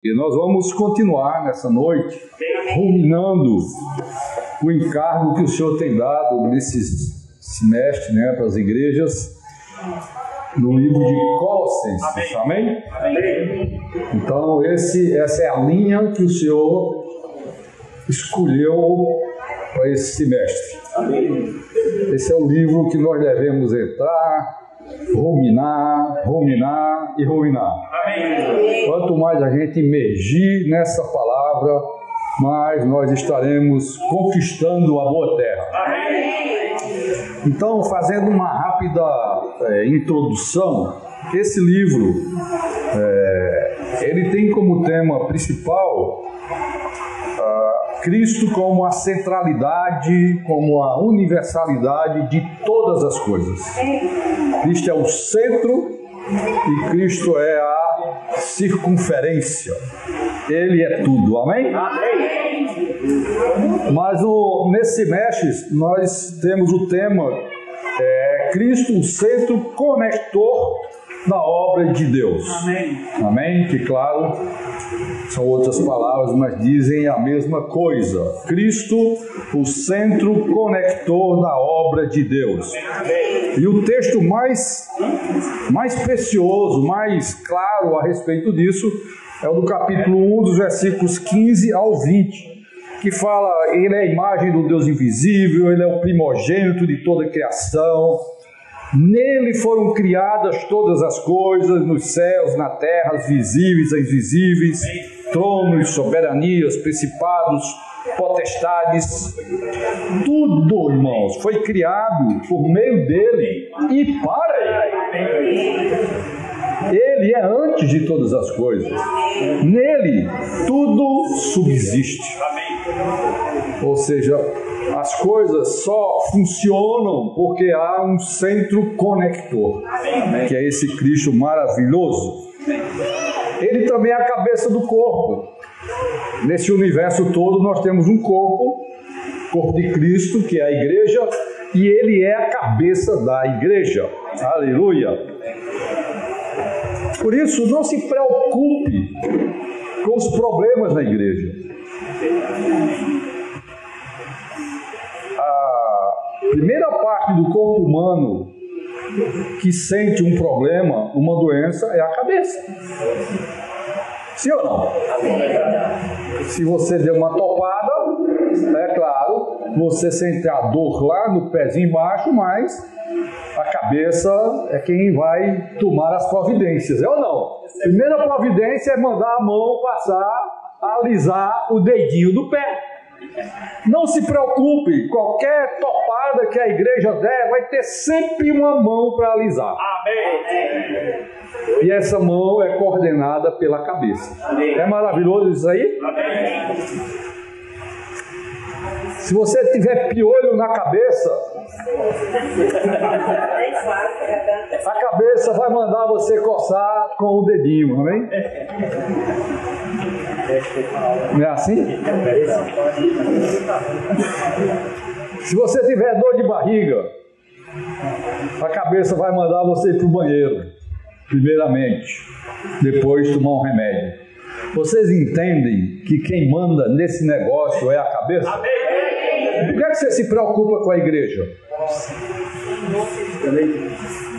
E nós vamos continuar nessa noite, ruminando o encargo que o Senhor tem dado nesse semestre, para as igrejas, no livro de Colossenses. Amém? Amém? Então, essa é a linha que o Senhor escolheu para esse semestre. Amém. Esse é o livro que nós devemos entrar, ruminar e ruminar. Amém. Quanto mais a gente imergir nessa palavra, mais nós estaremos conquistando a boa terra. Amém. Então, fazendo uma rápida introdução, esse livro, ele tem como tema principal Cristo como a centralidade, como a universalidade de todas as coisas. Cristo é o centro e Cristo é a circunferência. Ele é tudo, amém? Mas nesse semestre nós temos o tema Cristo, o centro conector da obra de Deus. Amém. Amém? Que claro, são outras palavras, mas dizem a mesma coisa. Cristo, o centro conector da obra de Deus. Amém. E o texto mais precioso, mais claro a respeito disso, é o do capítulo 1, dos versículos 15 ao 20, que fala, ele é a imagem do Deus invisível, ele é o primogênito de toda a criação. Nele foram criadas todas as coisas, nos céus, na terra, as visíveis, as invisíveis, tronos, soberanias, principados, potestades. Tudo, irmãos, foi criado por meio dele e para ele. Ele é antes de todas as coisas. Nele, tudo subsiste. Ou seja, as coisas só funcionam porque há um centro conector, que é esse Cristo maravilhoso. Ele também é a cabeça do corpo. Nesse universo todo nós temos um corpo de Cristo, que é a igreja, e ele é a cabeça da igreja. Aleluia! Por isso, não se preocupe com os problemas da igreja. A primeira parte do corpo humano que sente um problema, uma doença, é a cabeça. Sim ou não? Se você deu uma topada, é claro, você sente a dor lá no pezinho embaixo, mas a cabeça é quem vai tomar as providências, é ou não? Primeira providência é mandar a mão passar a alisar o dedinho do pé. Não se preocupe, qualquer topada que a igreja der, vai ter sempre uma mão para alisar. Amém. E essa mão é coordenada pela cabeça. Amém. É maravilhoso isso aí? Amém. Se você tiver piolho na cabeça, a cabeça vai mandar você coçar com o dedinho, amém? Não é assim? Se você tiver dor de barriga, a cabeça vai mandar você ir para o banheiro, primeiramente, depois tomar um remédio. Vocês entendem que quem manda nesse negócio é a cabeça? Por que você se preocupa com a igreja?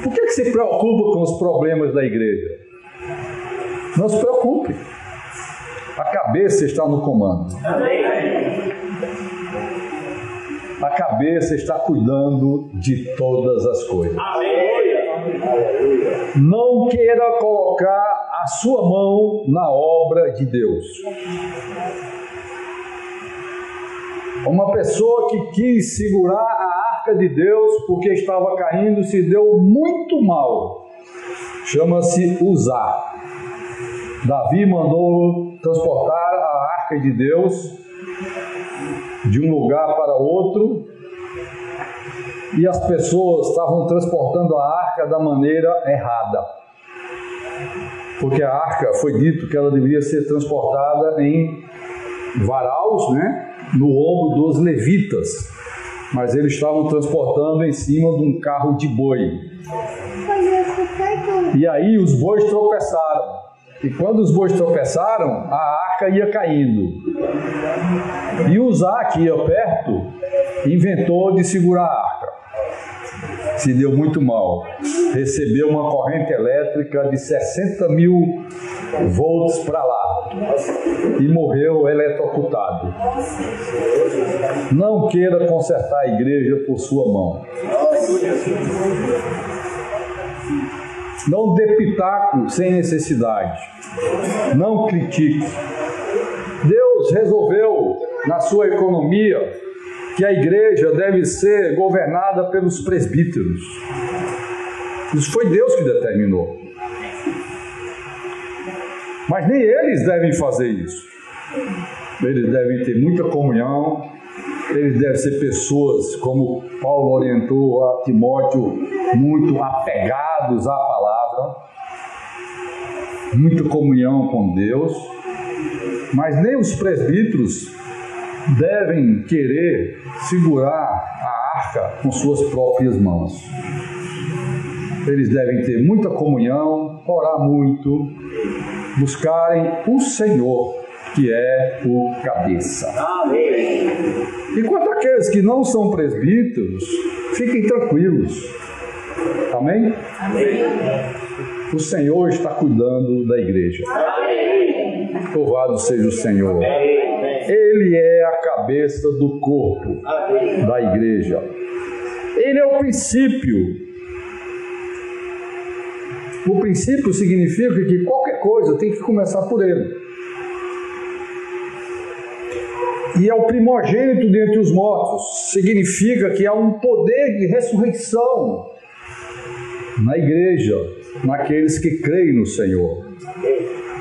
Por que se preocupa com os problemas da igreja? Não se preocupe. A cabeça está no comando. A cabeça está cuidando de todas as coisas. Não queira colocar a sua mão na obra de Deus. Uma pessoa que quis segurar a arca de Deus porque estava caindo se deu muito mal. Chama-se Uzá. Davi mandou transportar a arca de Deus de um lugar para outro e as pessoas estavam transportando a arca da maneira errada. Porque a arca foi dito que ela deveria ser transportada em varaus, no ombro dos levitas, mas eles estavam transportando em cima de um carro de boi. E aí os bois tropeçaram E quando os bois tropeçaram, a arca ia caindo. E Uzá, que ia perto, inventou de segurar a arca. Se deu muito mal. Recebeu uma corrente elétrica de 60.000 volts para lá. E morreu eletrocutado. Não queira consertar a igreja por sua mão. Não dê pitaco sem necessidade. Não critique. Deus resolveu, na sua economia, que a igreja deve ser governada pelos presbíteros. Isso foi Deus que determinou. Mas nem eles devem fazer isso. Eles devem ter muita comunhão. Eles devem ser pessoas, como Paulo orientou a Timóteo, muito apegados à palavra, muita comunhão com Deus. Mas nem os presbíteros devem querer segurar a arca com suas próprias mãos. Eles devem ter muita comunhão, orar muito, buscarem o Senhor, que é o cabeça. Amém. E quanto àqueles que não são presbíteros, fiquem tranquilos. Amém? Amém. O Senhor está cuidando da igreja. Amém. Louvado seja o Senhor. Amém. Ele é a cabeça do corpo. Amém. Da igreja. Ele é o princípio. O princípio significa que qualquer coisa tem que começar por ele. E é o primogênito dentre os mortos. Significa que há um poder de ressurreição na igreja, naqueles que creem no Senhor.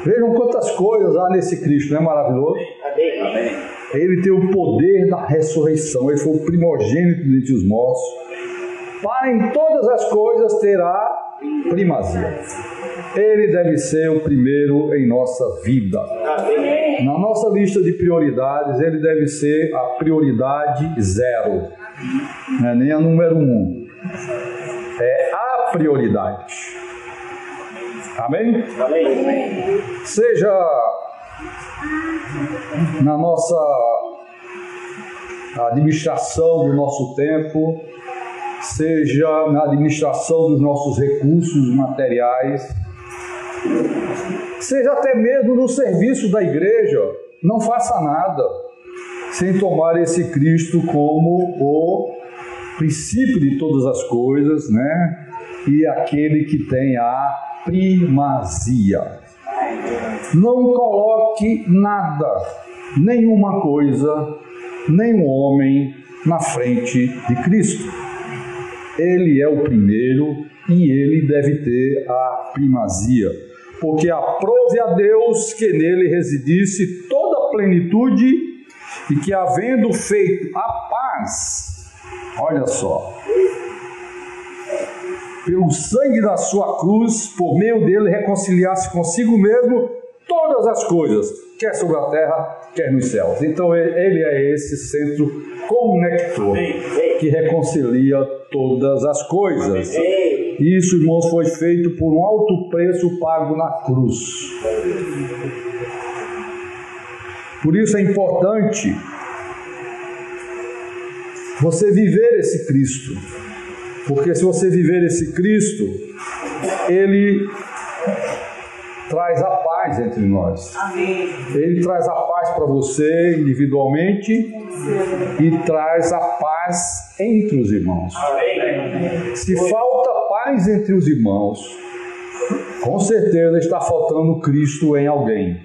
Vejam quantas coisas há nesse Cristo, não é maravilhoso? Amém. Ele tem o poder da ressurreição. Ele foi o primogênito dentre os mortos. Para em todas as coisas terá primazia. Ele deve ser o primeiro em nossa vida. Amém. Na nossa lista de prioridades, ele deve ser a prioridade 0. Não é nem a número 1. É a prioridade. Amém? Amém. Seja na nossa administração do nosso tempo, seja na administração dos nossos recursos materiais, seja até mesmo no serviço da igreja, não faça nada sem tomar esse Cristo como o princípio de todas as coisas, né? E aquele que tem a primazia. Não coloque nada, nenhuma coisa, nenhum homem na frente de Cristo. Ele é o primeiro e ele deve ter a primazia, porque aprove a Deus que nele residisse toda a plenitude e que, havendo feito a paz, olha só, pelo sangue da sua cruz, por meio dele reconciliasse consigo mesmo todas as coisas, quer sobre a terra, quer nos céus. Então ele é esse centro conector que reconcilia todas as coisas. Isso, irmãos, foi feito por um alto preço pago na cruz. Por isso é importante você viver esse Cristo, porque se você viver esse Cristo, ele traz a paz entre nós. Amém. Ele traz a paz para você individualmente e traz a paz entre os irmãos. Amém. Se falta paz entre os irmãos, com certeza está faltando Cristo em alguém.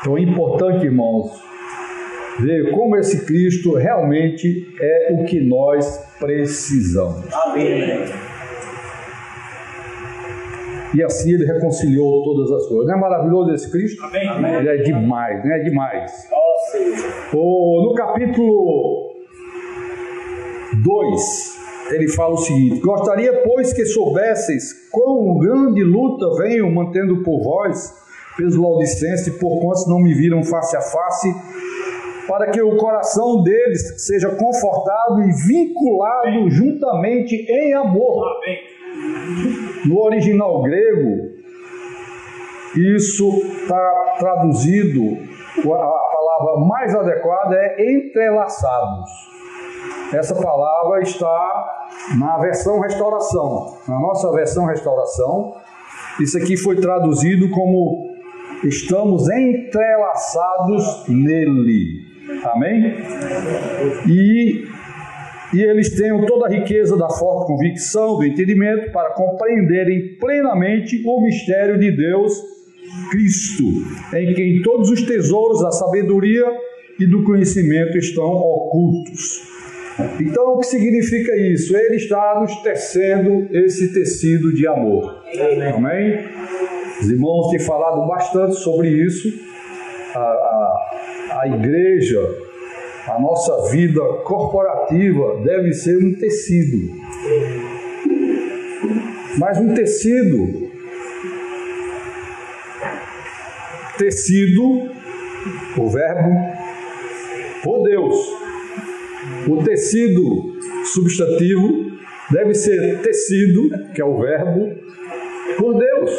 Então é importante, irmãos, ver como esse Cristo realmente é o que nós precisamos. Amém. E assim ele reconciliou todas as coisas. Não é maravilhoso esse Cristo? Amém. Ele é demais, né? É demais. No capítulo 2, ele fala o seguinte: gostaria, pois, que soubesseis quão grande luta venho mantendo por vós, pelos laodicenses, porquanto não me viram face a face, para que o coração deles seja confortado e vinculado juntamente em amor. Amém. No original grego, isso está traduzido, a palavra mais adequada é entrelaçados. Essa palavra está na versão restauração. Na nossa versão restauração, isso aqui foi traduzido como estamos entrelaçados nele. Amém? E eles tenham toda a riqueza da forte convicção, do entendimento, para compreenderem plenamente o mistério de Deus, Cristo, em quem todos os tesouros da sabedoria e do conhecimento estão ocultos. Então, o que significa isso? Ele está nos tecendo esse tecido de amor. Amém? Os irmãos têm falado bastante sobre isso. A igreja, a nossa vida corporativa deve ser um tecido. Mas um tecido, o verbo, por Deus. O tecido substantivo deve ser tecido, que é o verbo, por Deus.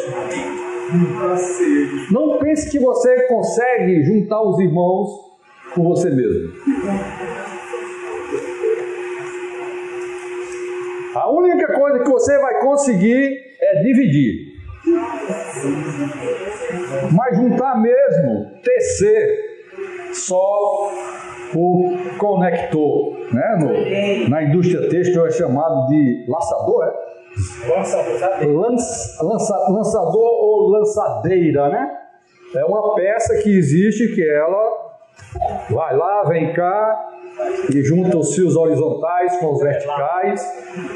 Não pense que você consegue juntar os irmãos por você mesmo. A única coisa que você vai conseguir é dividir. Mas juntar mesmo, tecer, só o conector, né? Na indústria têxtil é chamado de laçador, lançador ou lançadeira, né? É uma peça que existe que ela vai lá, vem cá e junta os fios horizontais com os verticais,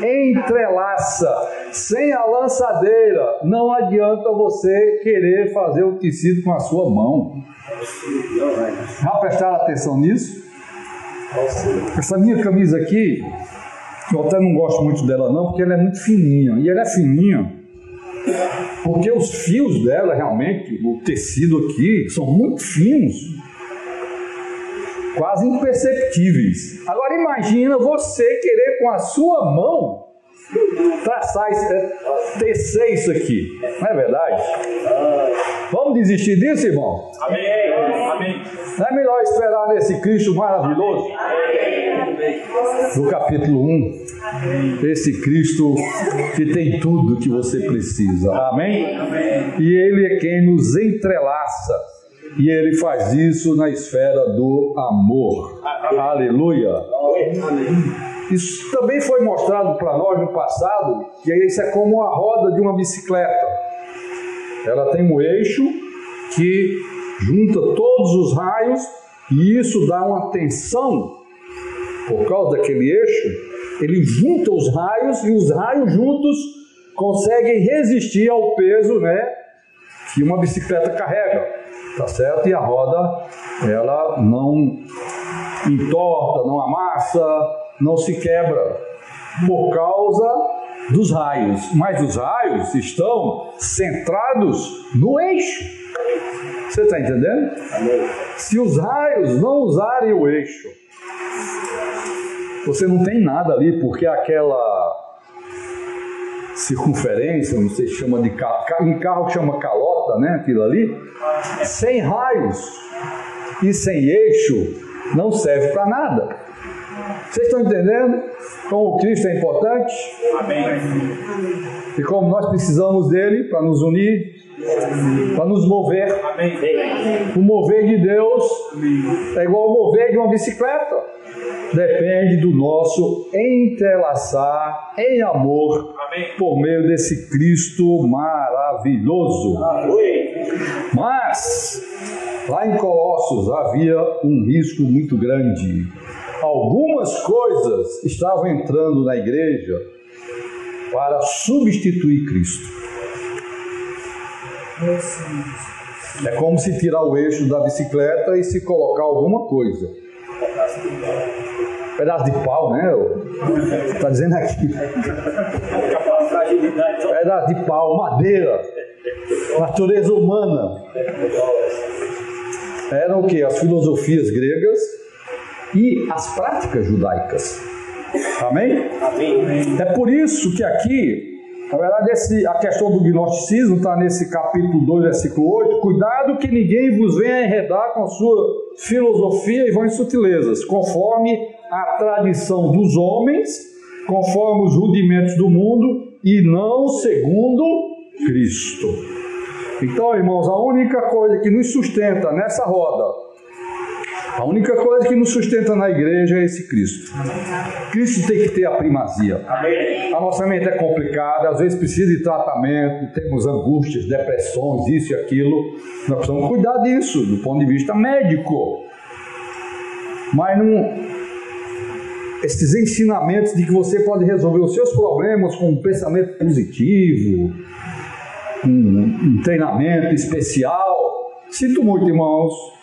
entrelaça. Sem a lançadeira não adianta você querer fazer o tecido com a sua mão. Já prestaram atenção nisso? Essa minha camisa aqui, eu até não gosto muito dela não, porque ela é muito fininha. E ela é fininha porque os fios dela realmente, o tecido aqui, são muito finos, quase imperceptíveis. Agora imagina você querer com a sua mão traçar, tecer isso aqui. Não é verdade? Vamos desistir disso, irmão? Amém. Amém. Não é melhor esperar nesse Cristo maravilhoso? No capítulo 1, esse Cristo que tem tudo que você precisa. Amém? E Ele é quem nos entrelaça. E Ele faz isso na esfera do amor. Aleluia. Isso também foi mostrado para nós no passado, que isso é como a roda de uma bicicleta. Ela tem um eixo que junta todos os raios e isso dá uma tensão. Por causa daquele eixo, ele junta os raios e os raios juntos conseguem resistir ao peso, né, que uma bicicleta carrega, tá certo? E a roda, ela não entorta, não amassa, não se quebra por causa dos raios, mas os raios estão centrados no eixo. Você está entendendo? Se os raios não usarem o eixo, você não tem nada ali, porque aquela circunferência, não sei se chama de carro, em carro chama calota, né? Aquilo ali, sem raios e sem eixo, não serve para nada. Vocês estão entendendo como o Cristo é importante? Amém. E como nós precisamos dele para nos unir, para nos mover. Amém. O mover de Deus é igual ao mover de uma bicicleta. Depende do nosso entrelaçar em amor. Amém. Por meio desse Cristo maravilhoso. Amém. Mas lá em Colossos havia um risco muito grande. Algumas coisas estavam entrando na igreja para substituir Cristo. É como se tirar o eixo da bicicleta e se colocar alguma coisa. Pedaço de pau, né? Está dizendo aqui. Pedaço de pau, madeira, natureza humana. Eram o quê? As filosofias gregas e as práticas judaicas. Amém? Amém? É por isso que aqui Na verdade, a questão do gnosticismo está nesse capítulo 2, versículo 8. Cuidado que ninguém vos venha enredar com a sua filosofia e vãs sutilezas, conforme a tradição dos homens, conforme os rudimentos do mundo e não segundo Cristo. Então, irmãos, a única coisa que nos sustenta nessa roda, a única coisa que nos sustenta na igreja é esse Cristo. Cristo tem que ter a primazia. A nossa mente é complicada, às vezes precisa de tratamento, temos angústias, depressões, isso e aquilo. Nós precisamos cuidar disso do ponto de vista médico. Mas esses ensinamentos de que você pode resolver os seus problemas com um pensamento positivo, com um treinamento especial, sinto muito, irmãos,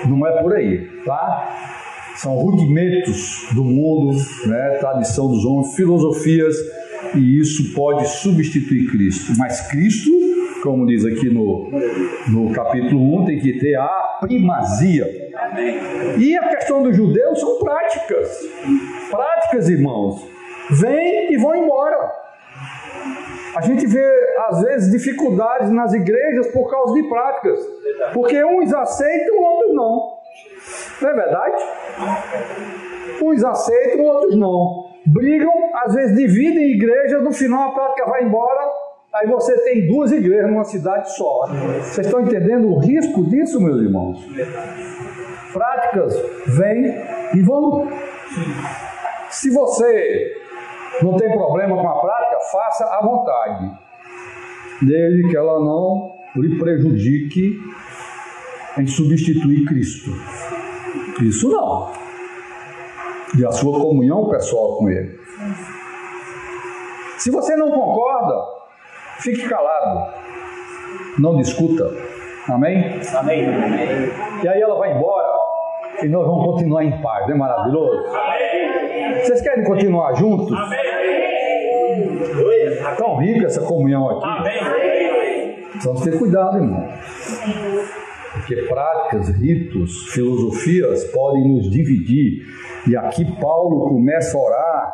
não é por aí, tá? São rudimentos do mundo, né? Tradição dos homens, filosofias, e isso pode substituir Cristo. Mas Cristo, como diz aqui no capítulo 1, tem que ter a primazia. E a questão dos judeus são práticas. Práticas, irmãos. Vêm e vão embora. A gente vê, às vezes, dificuldades nas igrejas por causa de práticas. Porque uns aceitam, outros não. Não é verdade? Uns aceitam, outros não. Brigam, às vezes dividem igrejas, no final a prática vai embora, aí você tem 2 igrejas numa cidade só. Vocês estão entendendo o risco disso, meus irmãos? Práticas vêm e vão. Se você não tem problema com a prática, faça à vontade, desde que ela não lhe prejudique em substituir Cristo. Isso não. E a sua comunhão pessoal com Ele. Se você não concorda, fique calado. Não discuta. Amém? Amém. E aí ela vai embora e nós vamos continuar em paz. Não é maravilhoso? Amém. Vocês querem continuar juntos? Amém. Tão rica essa comunhão aqui. Amém. Precisamos ter cuidado, irmão. Porque práticas, ritos, filosofias podem nos dividir. E aqui Paulo começa a orar,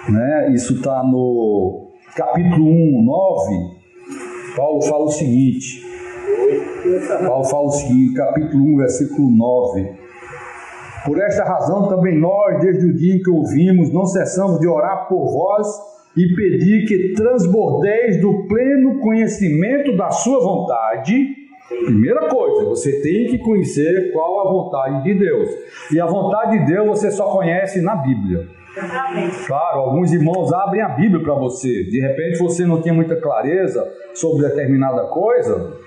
né? Isso está no capítulo 1, 9. Paulo fala o seguinte, capítulo 1, versículo 9. Por esta razão também nós, desde o dia em que ouvimos, não cessamos de orar por vós e pedir que transbordeis do pleno conhecimento da sua vontade. Primeira coisa, você tem que conhecer qual a vontade de Deus. E a vontade de Deus você só conhece na Bíblia. Claro, alguns irmãos abrem a Bíblia para você. De repente você não tem muita clareza sobre determinada coisa.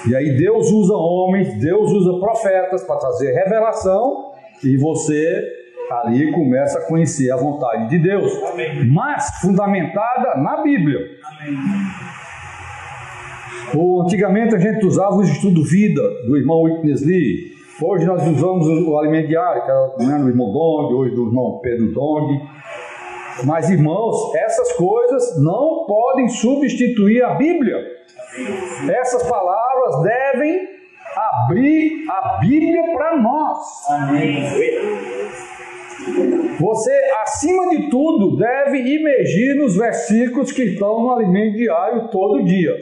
E aí Deus usa homens, Deus usa profetas para trazer revelação. E você ali começa a conhecer a vontade de Deus. Mas fundamentada na Bíblia. Antigamente a gente usava o estudo vida do irmão Witness Lee. Hoje nós usamos o alimento diário, que era do irmão Dong, hoje do irmão Pedro Dong. Mas, irmãos, essas coisas não podem substituir a Bíblia. Essas palavras devem abrir a Bíblia para nós. Amém. Você, acima de tudo, deve imergir nos versículos que estão no alimento diário todo dia.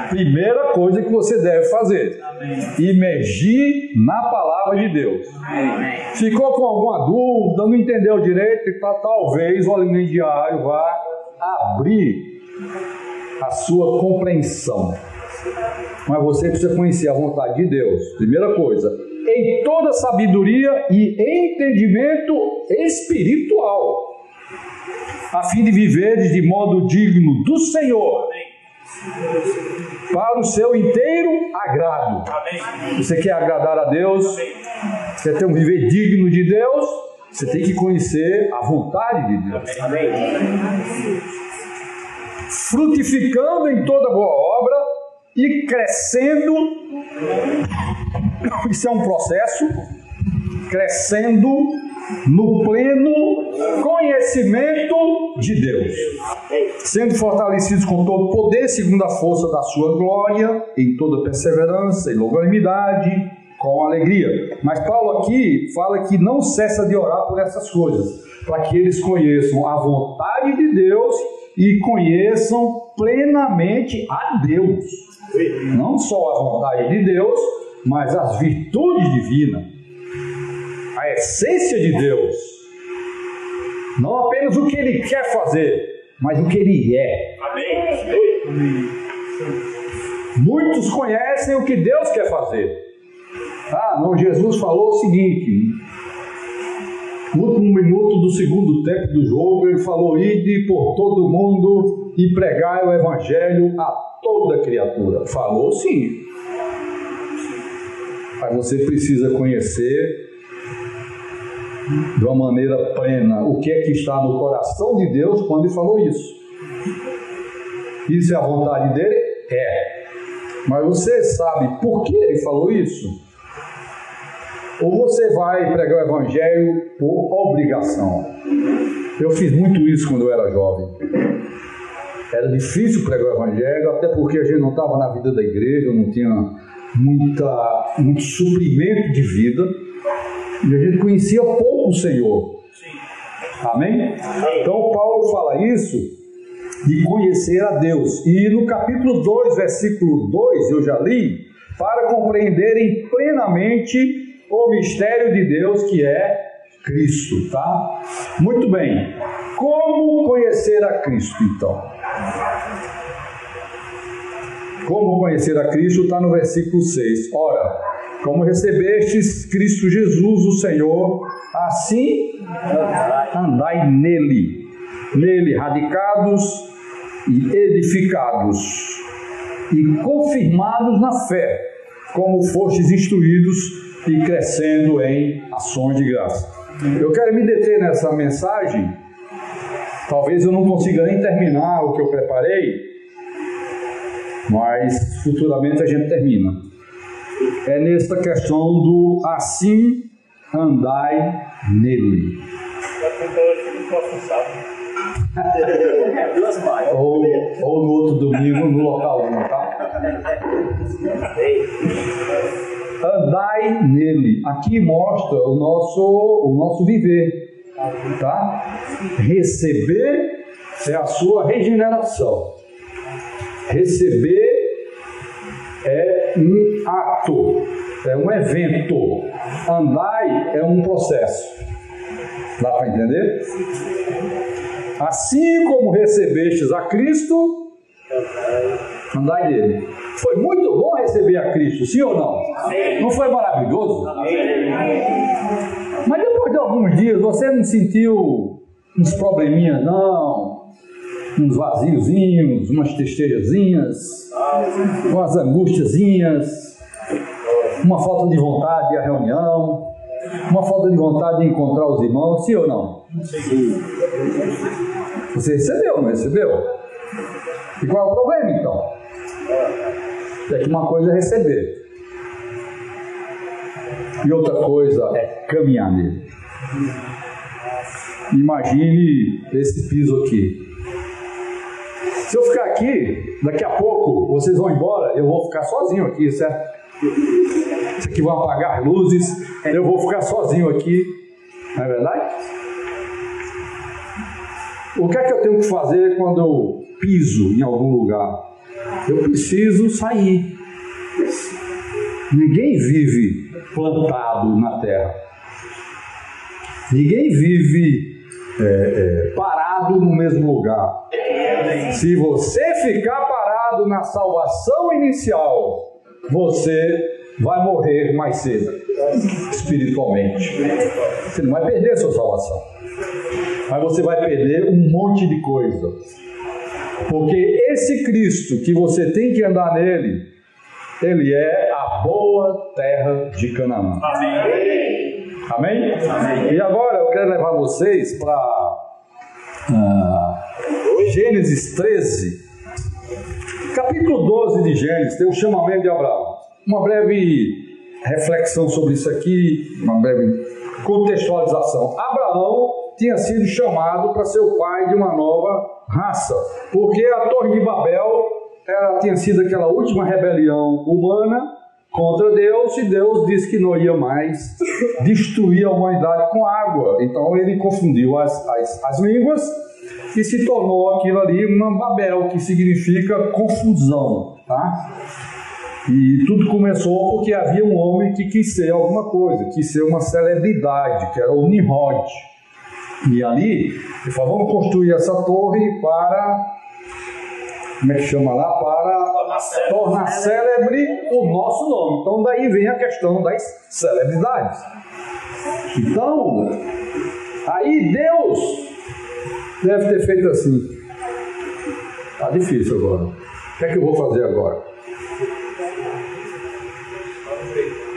Primeira coisa que você deve fazer: imergir na palavra de Deus. Ficou com alguma dúvida, não entendeu direito, talvez o alimento diário vá abrir a sua compreensão. Mas você precisa conhecer a vontade de Deus. Primeira coisa, em toda sabedoria e entendimento espiritual, a fim de viver de modo digno do Senhor, para o seu inteiro agrado. Amém. Você quer agradar a Deus? Amém. Você quer ter um viver digno de Deus? Você tem que conhecer a vontade de Deus. Amém. Frutificando em toda boa obra e crescendo. Isso é um processo. Crescendo no pleno conhecimento de Deus, sendo fortalecidos com todo poder, segundo a força da sua glória, em toda perseverança e longanimidade, com alegria. Mas Paulo aqui fala que não cessa de orar por essas coisas, para que eles conheçam a vontade de Deus e conheçam plenamente a Deus. Não só a vontade de Deus, mas as virtudes divinas, a essência de Deus. Não apenas o que Ele quer fazer, mas o que Ele é. Amém. Muitos conhecem o que Deus quer fazer. Não, Jesus falou o seguinte, no último minuto do segundo tempo do jogo, Ele falou: ide por todo mundo e pregai o Evangelho a toda criatura. Falou sim. Mas você precisa conhecer de uma maneira plena o que é que está no coração de Deus quando Ele falou isso. Isso é a vontade dEle? É. Mas você sabe por que Ele falou isso? Ou você vai pregar o Evangelho por obrigação? Eu fiz muito isso quando eu era jovem. Era difícil pregar o Evangelho, até porque a gente não estava na vida da igreja, não tinha muito suprimento de vida, e a gente conhecia pouco o Senhor. Amém? Então Paulo fala isso de conhecer a Deus. E no capítulo 2, versículo 2, eu já li, para compreenderem plenamente o mistério de Deus que é Cristo, tá? Muito bem. Como conhecer a Cristo, então? Como conhecer a Cristo está no versículo 6. Ora, como recebestes Cristo Jesus, o Senhor, assim andai nele, radicados e edificados e confirmados na fé, como fostes instruídos e crescendo em ações de graça. Eu quero me deter nessa mensagem. Talvez eu não consiga nem terminar o que eu preparei, mas futuramente a gente termina. É nessa questão do assim andai nele. ou no outro domingo no local 1, tá? Andai nele. Aqui mostra o nosso viver, tá? Receber é a sua regeneração. Receber é um ato, é um evento. Andai é um processo. Dá para entender? Assim como recebestes a Cristo, andai nele. Foi muito bom receber a Cristo, sim ou não? Amém. Não foi maravilhoso? Amém. Mas depois de alguns dias, você não sentiu uns probleminhas, não? Uns vaziozinhos, umas tristezas, umas angustiazinhas, uma falta de vontade de ir à reunião, uma falta de vontade de encontrar os irmãos, sim ou não? Sim. Você recebeu, não recebeu? E qual é o problema, então? É que uma coisa é receber e outra coisa é caminhar nele. Imagine esse piso aqui. Se eu ficar aqui, daqui a pouco vocês vão embora, eu vou ficar sozinho aqui, certo? Isso aqui vão apagar as luzes, eu vou ficar sozinho aqui, não é verdade? O que é que eu tenho que fazer quando eu piso em algum lugar? Eu preciso sair. Ninguém vive plantado na terra. Ninguém vive parado no mesmo lugar. Se você ficar parado na salvação inicial, você vai morrer mais cedo, espiritualmente. Você não vai perder a sua salvação, mas você vai perder um monte de coisa. Porque esse Cristo que você tem que andar nele, ele é a boa terra de Canaã. Amém? Amém? Amém. E agora eu quero levar vocês para Gênesis 13, capítulo 12 de Gênesis, tem o chamamento de Abraão. Uma breve reflexão sobre isso aqui, uma breve contextualização. Abraão tinha sido chamado para ser o pai de uma nova raça, porque a Torre de Babel tinha sido aquela última rebelião humana contra Deus, e Deus disse que não ia mais destruir a humanidade com água. Então ele confundiu as línguas e se tornou aquilo ali uma Babel, que significa confusão, tá? E tudo começou porque havia um homem que quis ser alguma coisa, quis ser uma celebridade, que era o Nimrod. E ali, ele falou, vamos construir essa torre para, como é que chama lá? Para tornar célebre o nosso nome. Então daí vem a questão das celebridades. Então, aí Deus deve ter feito assim. Tá difícil agora. O que é que eu vou fazer agora?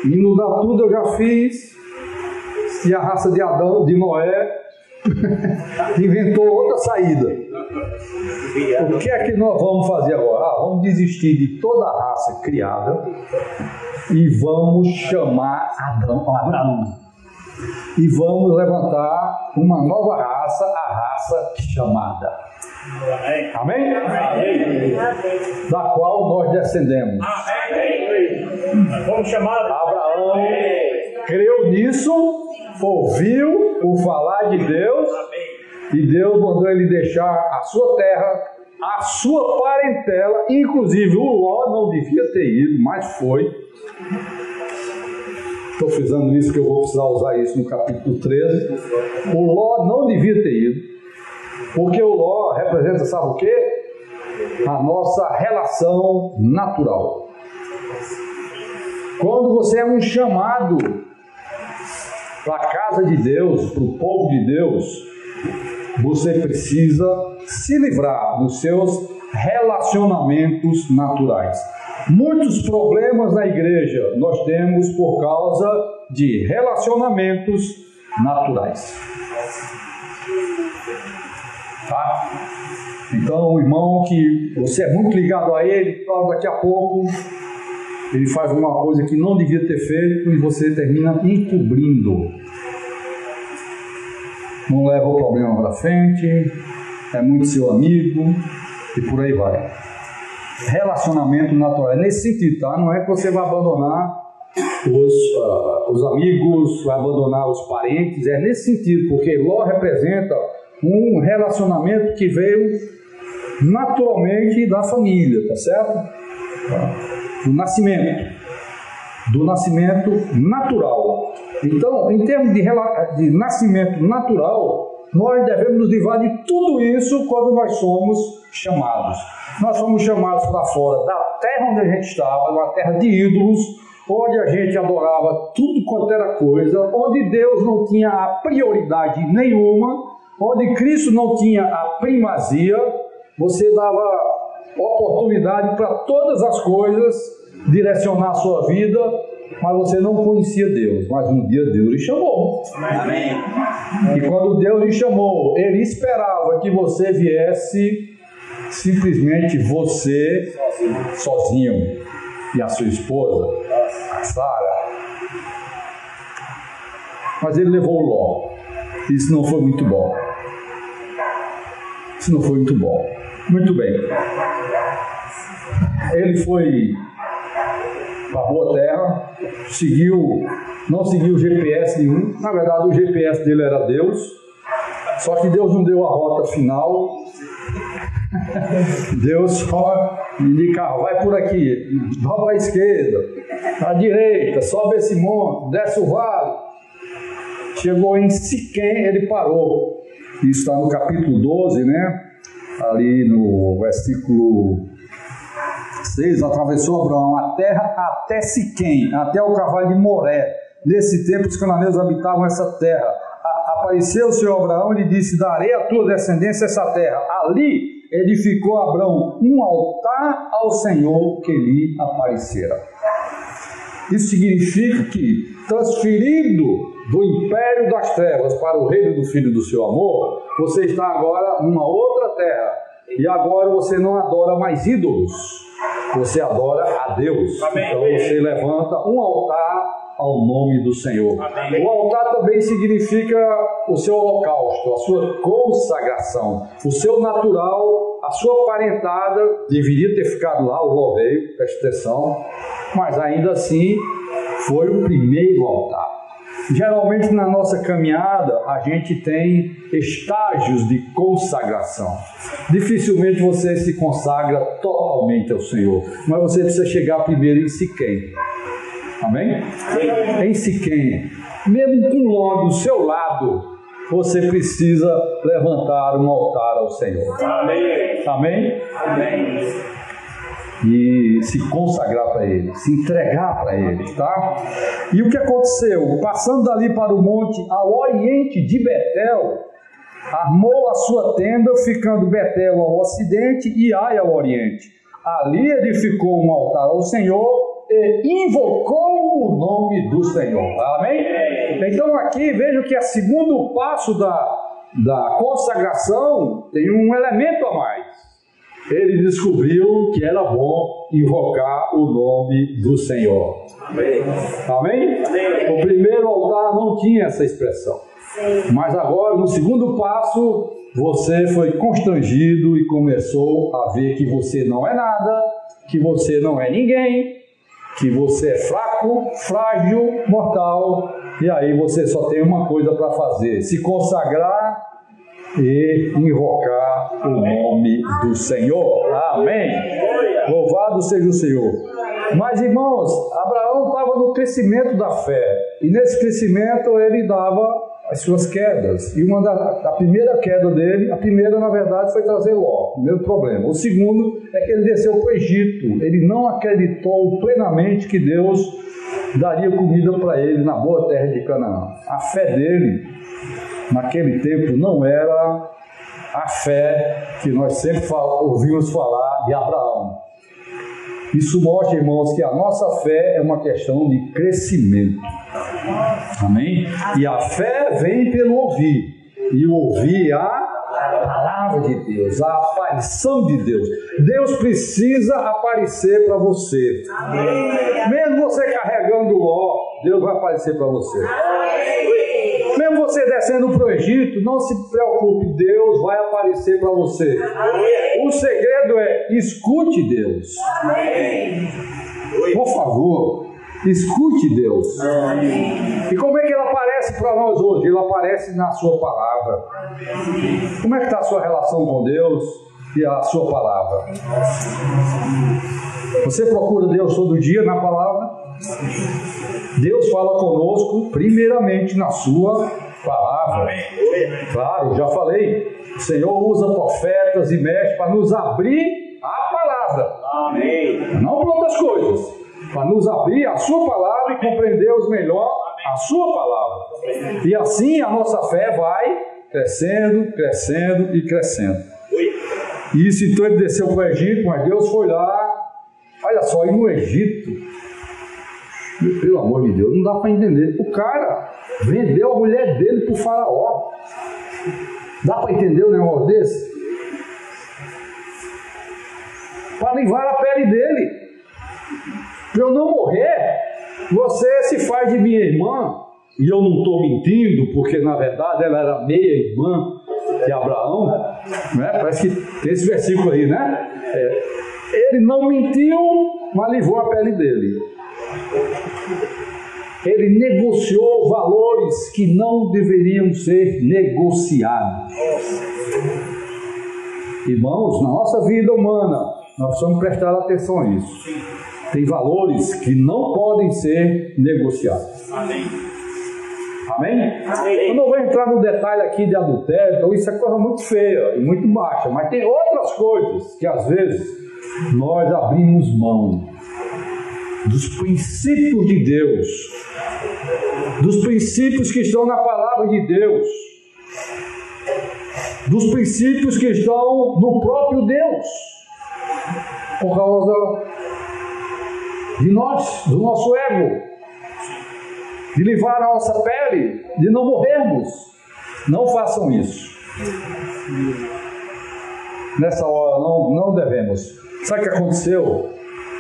Inundar tudo eu já fiz. E a raça de Adão, de Noé, inventou outra saída. O que é que nós vamos fazer agora? Vamos desistir de toda a raça criada e vamos chamar Abraão. E vamos levantar uma nova raça, a raça chamada. Amém? Amém? Da qual nós descendemos. Amém. Vamos chamar Abraão. Creu nisso, ouviu o falar de Deus, e Deus mandou ele deixar a sua terra, a sua parentela, inclusive o Ló não devia ter ido, mas foi. Estou frisando isso que eu vou precisar usar isso no capítulo 13. O Ló não devia ter ido, porque o Ló representa, sabe o quê? A nossa relação natural. Quando você é um chamado para a casa de Deus, para o povo de Deus, você precisa se livrar dos seus relacionamentos naturais. Muitos problemas na igreja nós temos por causa de relacionamentos naturais. Tá? Então, o irmão que você é muito ligado a ele, daqui a pouco ele faz uma coisa que não devia ter feito e você termina encobrindo. Não leva o problema para frente, é muito seu amigo e por aí vai. Relacionamento natural é nesse sentido, tá? Não é que você vai abandonar os amigos, vai abandonar os parentes, é nesse sentido, porque Ló representa um relacionamento que veio naturalmente da família, tá certo? Do nascimento natural. Então, em termos de nascimento natural, nós devemos nos livrar de tudo isso quando nós somos chamados. Nós somos chamados para fora da terra onde a gente estava, uma terra de ídolos, onde a gente adorava tudo quanto era coisa, onde Deus não tinha a prioridade nenhuma, onde Cristo não tinha a primazia. Você dava oportunidade para todas as coisas direcionar a sua vida, mas você não conhecia Deus. Mas um dia Deus lhe chamou. Amém. E quando Deus lhe chamou, Ele esperava que você viesse simplesmente você sozinho e a sua esposa, a Sara. Mas Ele levou o Ló. Isso não foi muito bom. Isso não foi muito bom. Muito bem. Ele foi para a boa terra, não seguiu GPS nenhum. Na verdade, o GPS dele era Deus. Só que Deus não deu a rota final. Deus só indicava, vai por aqui, vai à esquerda, à direita, sobe esse monte, desce o vale. Chegou em Siquém, ele parou. Isso está no capítulo 12, né? Ali no versículo 6, atravessou Abraão a terra até Siquém, até o carvalho de Moré. Nesse tempo os cananeus habitavam essa terra. Apareceu o Senhor Abraão e lhe disse, darei à tua descendência essa terra. Ali edificou Abraão um altar ao Senhor que lhe aparecera. Isso significa que, transferido do império das trevas para o reino do Filho do seu amor, você está agora numa outra terra. E agora você não adora mais ídolos, você adora a Deus. Amém. Então você levanta um altar ao nome do Senhor. Amém. O altar também significa o seu holocausto, a sua consagração, o seu natural a sua parentada deveria ter ficado lá, o louveiro, preste atenção, mas ainda assim foi o primeiro altar. Geralmente na nossa caminhada a gente tem estágios de consagração. Dificilmente você se consagra totalmente ao Senhor, mas você precisa chegar primeiro em Siquém. Amém? Em Siquém, mesmo com Ló do seu lado, você precisa levantar um altar ao Senhor. Amém. Amém? Amém. E se consagrar para Ele, se entregar para Ele, tá? E o que aconteceu? Passando dali para o monte ao oriente de Betel, armou a sua tenda, ficando Betel ao ocidente e Ai ao oriente. Ali edificou um altar ao Senhor e invocou o nome do Senhor. Amém? Então aqui veja que o segundo passo da consagração tem um elemento a mais. Ele descobriu que era bom invocar o nome do Senhor. Amém? Amém? O primeiro altar não tinha essa expressão. Mas agora, no segundo passo, você foi constrangido e começou a ver que você não é nada, que você não é ninguém, que você é fraco, frágil, mortal, e aí você só tem uma coisa para fazer: se consagrar e invocar o nome do Senhor. Amém. Louvado seja o Senhor. Mas, irmãos, Abraão estava no crescimento da fé, e nesse crescimento ele dava as suas quedas, e a primeira queda dele, a primeira na verdade foi trazer Ló, o primeiro problema. O segundo é que ele desceu para o Egito. Ele não acreditou plenamente que Deus daria comida para ele na boa terra de Canaã. A fé dele naquele tempo não era a fé que nós sempre ouvimos falar de Abraão. Isso mostra, irmãos, que a nossa fé é uma questão de crescimento. Amém? E a fé vem pelo ouvir. E o ouvir a palavra de Deus, a aparição de Deus. Deus precisa aparecer para você. Mesmo você carregando Ló, Deus vai aparecer para você. Mesmo você descendo para o Egito, não se preocupe, Deus vai aparecer para você. O segredo é: escute Deus. Por favor, escute Deus. E como é que Ele aparece para nós hoje? Ele aparece na sua palavra. Como é que está a sua relação com Deus e a sua palavra? Você procura Deus todo dia na palavra? Deus fala conosco primeiramente na sua palavra. Claro, já falei, o Senhor usa profetas e mestres para nos abrir a palavra. Amém. Não para outras coisas, para nos abrir a sua palavra e compreendermos melhor a sua palavra. E assim a nossa fé vai crescendo, crescendo e crescendo. Isso, então ele desceu para o Egito, mas Deus foi lá. Olha só, e no Egito, pelo amor de Deus, não dá para entender. O cara vendeu a mulher dele para o faraó. Dá para entender um negócio desse? Para livrar a pele dele. Para eu não morrer, você se faz de minha irmã. E eu não estou mentindo, porque na verdade ela era meia irmã de Abraão, né? Parece que tem esse versículo aí, né? Ele não mentiu, mas livrou a pele dele. Ele negociou valores que não deveriam ser negociados. Irmãos, na nossa vida humana, nós precisamos prestar atenção a isso. Tem valores que não podem ser negociados. Amém. Amém? Eu não vou entrar no detalhe aqui de adultério, então isso é coisa muito feia e muito baixa, mas tem outras coisas que às vezes nós abrimos mão dos princípios de Deus, dos princípios que estão na palavra de Deus, dos princípios que estão no próprio Deus, por causa de nós, do nosso ego, de livrar a nossa pele, de não morrermos. Não façam isso. Nessa hora não devemos. Sabe o que aconteceu?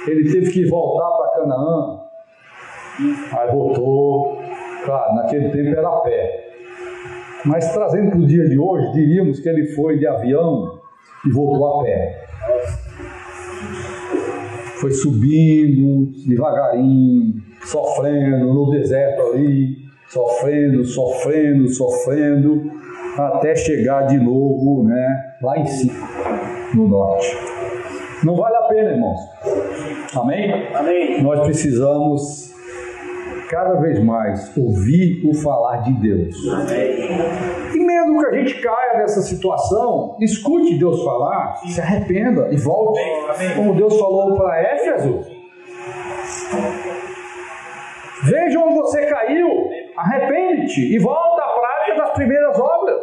Ele teve que voltar para Canaã. Aí voltou. Claro, naquele tempo era a pé. Mas trazendo para o dia de hoje, diríamos que ele foi de avião e voltou a pé. Foi subindo devagarinho, sofrendo no deserto ali, sofrendo, até chegar de novo, né, lá em cima, no norte. Não vale a pena, irmãos. Amém? Amém. Nós precisamos cada vez mais ouvir o falar de Deus. E mesmo que a gente caia nessa situação, escute Deus falar, se arrependa e volte. Como Deus falou para Éfeso. Veja onde você caiu, arrepende-te e volta à prática das primeiras obras.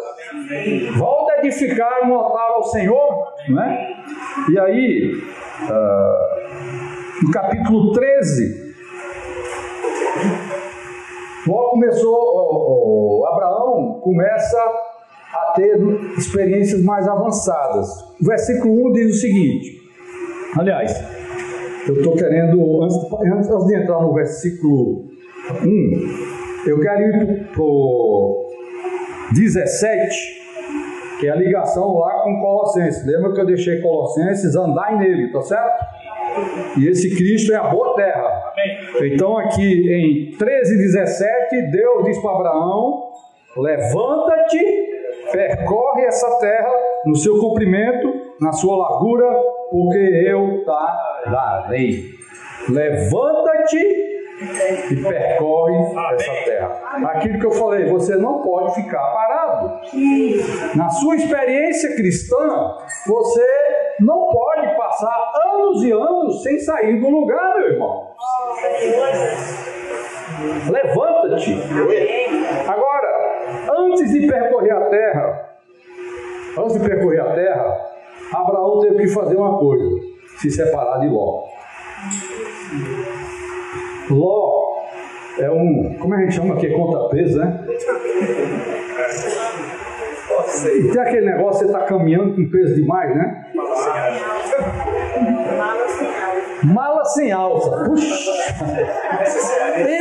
Volta a edificar um altar ao Senhor, né? E aí, no capítulo 13, logo começou, Abraão começa a ter experiências mais avançadas. O versículo 1 diz o seguinte, aliás, eu estou querendo, antes de entrar no versículo 1, eu quero ir para o 17, que é a ligação lá com Colossenses. Lembra que eu deixei Colossenses, andai nele, tá certo? E esse Cristo é a boa terra. Então aqui em 13:17, Deus diz para Abraão: levanta-te, percorre essa terra no seu comprimento, na sua largura, porque eu te darei. Levanta-te e percorre essa terra. Aquilo que eu falei, você não pode ficar parado. Na sua experiência cristã, você não pode passar anos e anos sem sair do lugar, meu irmão. Levanta-te. Agora, antes de percorrer a terra, Abraão teve que fazer uma coisa: se separar de Ló. Ló é como a gente chama aqui? Contrapeso, né? E tem aquele negócio, você está caminhando com peso demais, né? Mala sem alça. Puxa!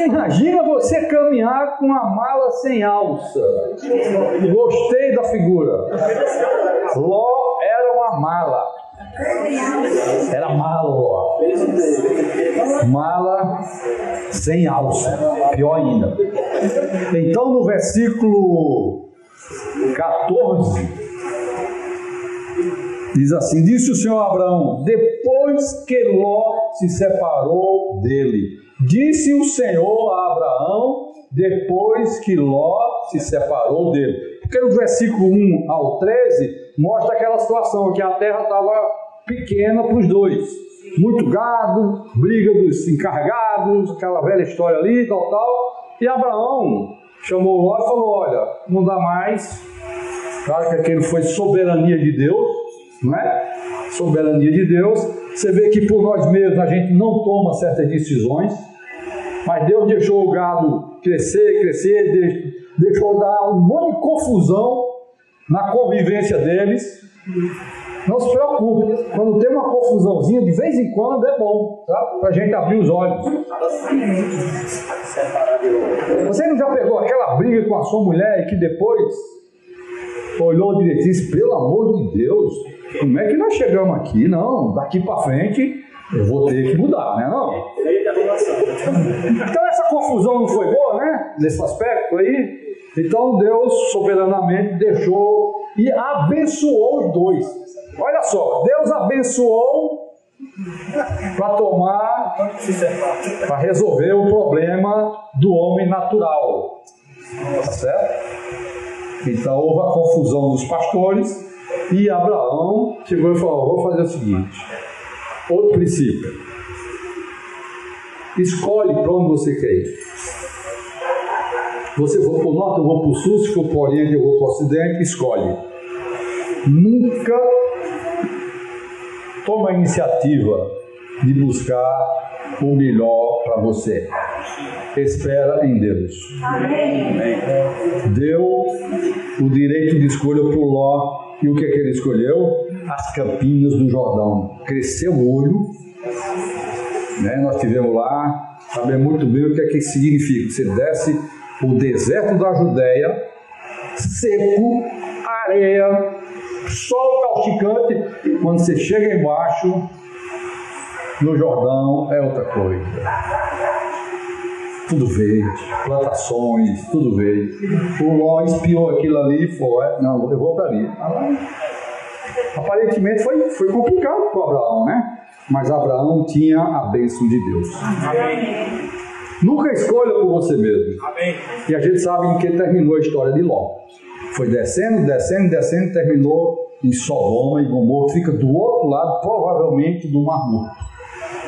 Imagina você caminhar com uma mala sem alça. Gostei da figura. Ló era uma mala. Era mala, Ló. Mala sem alça. Pior ainda. Então, no versículo 14, diz assim: disse o Senhor a Abraão, depois que Ló se separou dele. Disse o Senhor a Abraão, depois que Ló se separou dele. Porque no versículo 1 ao 13, mostra aquela situação que a terra estava pequena para os dois. Muito gado, briga dos encarregados, aquela velha história ali, tal. E Abraão chamou Ló e falou: olha, não dá mais. Claro que aquilo foi soberania de Deus, não é? Soberania de Deus. Você vê que por nós mesmos a gente não toma certas decisões, mas Deus deixou o gado crescer, deixou dar um monte de confusão na convivência deles. Não se preocupe, quando tem uma confusãozinha, de vez em quando é bom, tá? Para a gente abrir os olhos. Você não já pegou aquela briga com a sua mulher e que depois olhou direitinho e disse: pelo amor de Deus, como é que nós chegamos aqui? Não, daqui para frente eu vou ter que mudar, né? Não? Então essa confusão não foi boa, né? Nesse aspecto aí. Então Deus soberanamente deixou e abençoou os dois. Olha só, Deus abençoou para resolver o problema do homem natural. Tá certo? Então houve a confusão dos pastores e Abraão chegou e falou: vou fazer o seguinte, outro princípio, escolhe para onde você quer ir. Você for para o norte, eu vou para o sul, se for para o oriente, eu vou para o ocidente, escolhe. Nunca toma a iniciativa de buscar o melhor para você. Espera em Deus. Amém. Deu o direito de escolha para o Ló. E o que ele escolheu? As campinhas do Jordão. Cresceu o olho, né? Nós estivemos lá, sabemos muito bem o que é que isso significa. Você desce o deserto da Judéia, seco, areia, sol causticante. Quando você chega embaixo, no Jordão, é outra coisa. Tudo verde, plantações, tudo verde. O Ló espiou aquilo ali e falou, não, eu vou para ali. Aparentemente foi complicado para Abraão, né? Mas Abraão tinha a bênção de Deus. Amém. Nunca escolha por você mesmo. Amém. E a gente sabe em que terminou a história de Ló. Foi descendo, terminou em Sodoma e Gomorra, que fica do outro lado, provavelmente do Mar Morto.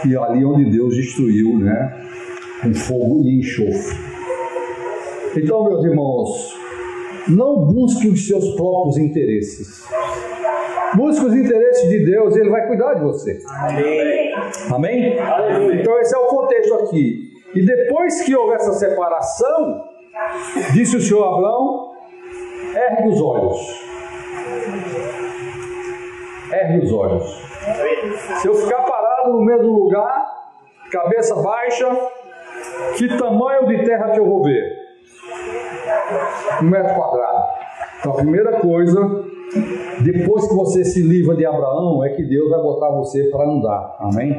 E ali onde Deus destruiu, né? Com fogo e enxofre. Então, meus irmãos, não busque os seus próprios interesses. Busque os interesses de Deus e Ele vai cuidar de você. Amém. Amém? Aleluia. Então esse é o contexto aqui. E depois que houve essa separação, disse o Senhor a Abraão, ergue os olhos. Ergue os olhos. Se eu ficar parado no mesmo lugar, cabeça baixa, que tamanho de terra que eu vou ver? 1 metro quadrado. Então a primeira coisa, depois que você se livra de Abraão, é que Deus vai botar você para andar. Amém?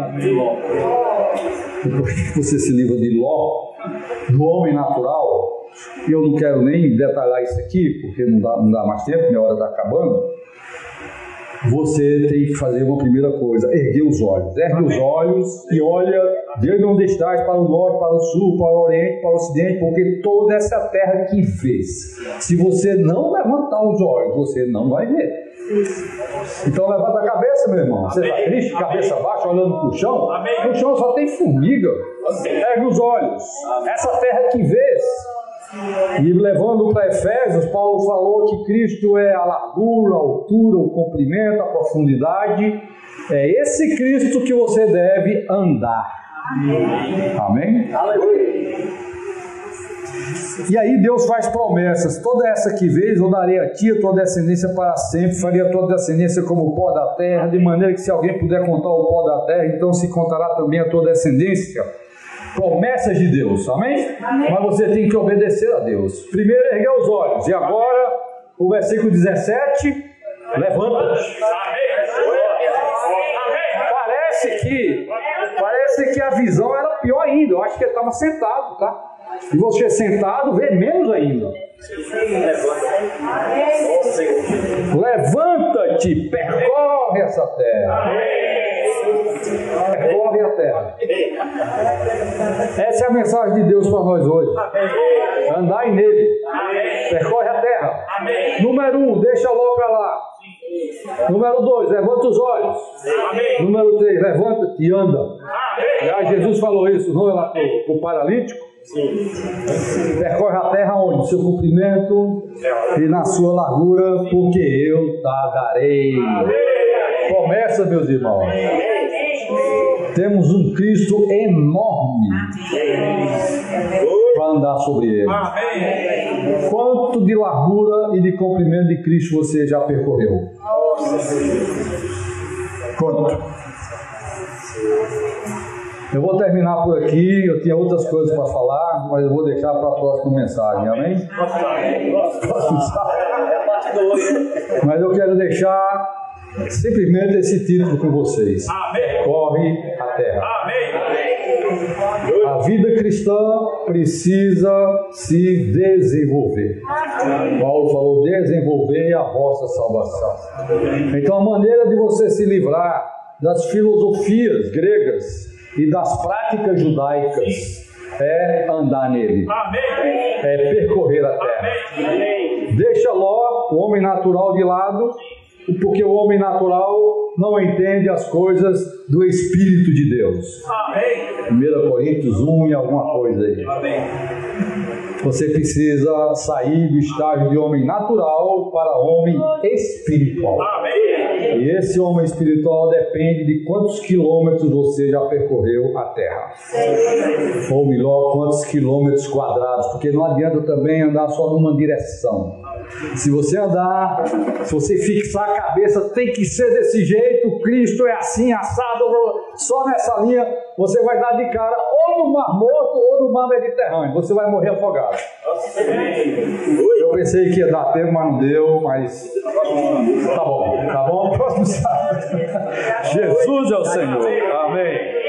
Depois que você se livra de Ló, do homem natural, e eu não quero nem detalhar isso aqui, porque não dá mais tempo, minha hora está acabando. Você tem que fazer uma primeira coisa, erguer os olhos. Ergue os olhos e olha de onde estás, para o norte, para o sul, para o oriente, para o ocidente, porque toda essa terra que fez. Se você não levantar os olhos, você não vai ver. Então levanta a cabeça, meu irmão. Você está triste, cabeça baixa, olhando para o chão? No chão só tem formiga. Ergue os olhos. Essa terra que vês. E levando para Efésios, Paulo falou que Cristo é a largura, a altura, o comprimento, a profundidade. É esse Cristo que você deve andar. Amém? Aleluia. E aí Deus faz promessas. Toda essa que vês, eu darei a ti, a tua descendência para sempre. Faria a tua descendência como o pó da terra, de maneira que se alguém puder contar o pó da terra, então se contará também a tua descendência. Promessas de Deus, amém? Mas você tem que obedecer a Deus. Primeiro, erguer os olhos. E agora, o versículo 17, levanta-te. Parece que a visão era pior ainda. Eu acho que ele estava sentado, tá? E você sentado vê menos ainda. Levanta-te, percorre essa terra. Percorre a terra. Essa é a mensagem de Deus para nós hoje. Andai nele. Percorre a terra. Número 1, deixa Ló para lá. Número 2, levanta os olhos. Número 3, levanta-te e anda. Já Jesus falou isso, não é lá para o paralítico? Sim. Percorre a terra onde? No seu comprimento e na sua largura, porque eu te darei. Promessa, meus irmãos. Temos um Cristo enorme para andar sobre ele. Quanto de largura e de comprimento de Cristo você já percorreu? Quanto? Eu vou terminar por aqui, eu tinha outras coisas para falar, mas eu vou deixar para a próxima mensagem, amém? Mas eu quero deixar simplesmente esse título com vocês. Percorre a terra. A vida cristã precisa se desenvolver. Paulo falou, desenvolver a vossa salvação. Então a maneira de você se livrar das filosofias gregas e das práticas judaicas é andar nele. É percorrer a terra. Deixa Ló, o homem natural, de lado, porque o homem natural não entende as coisas do Espírito de Deus. 1 Coríntios 1 e alguma coisa aí. Você precisa sair do estágio de homem natural para homem espiritual. E esse homem espiritual depende de quantos quilômetros você já percorreu a terra. Ou melhor, quantos quilômetros quadrados. Porque não adianta também andar só numa direção. Se você andar, se você fixar a cabeça, tem que ser desse jeito, Cristo é assim, assado, só nessa linha, você vai dar de cara ou no Mar Morto ou no Mar Mediterrâneo, você vai morrer afogado. Eu pensei que ia dar tempo, mas não deu, mas tá bom, próximo sábado. Jesus é o Senhor, amém.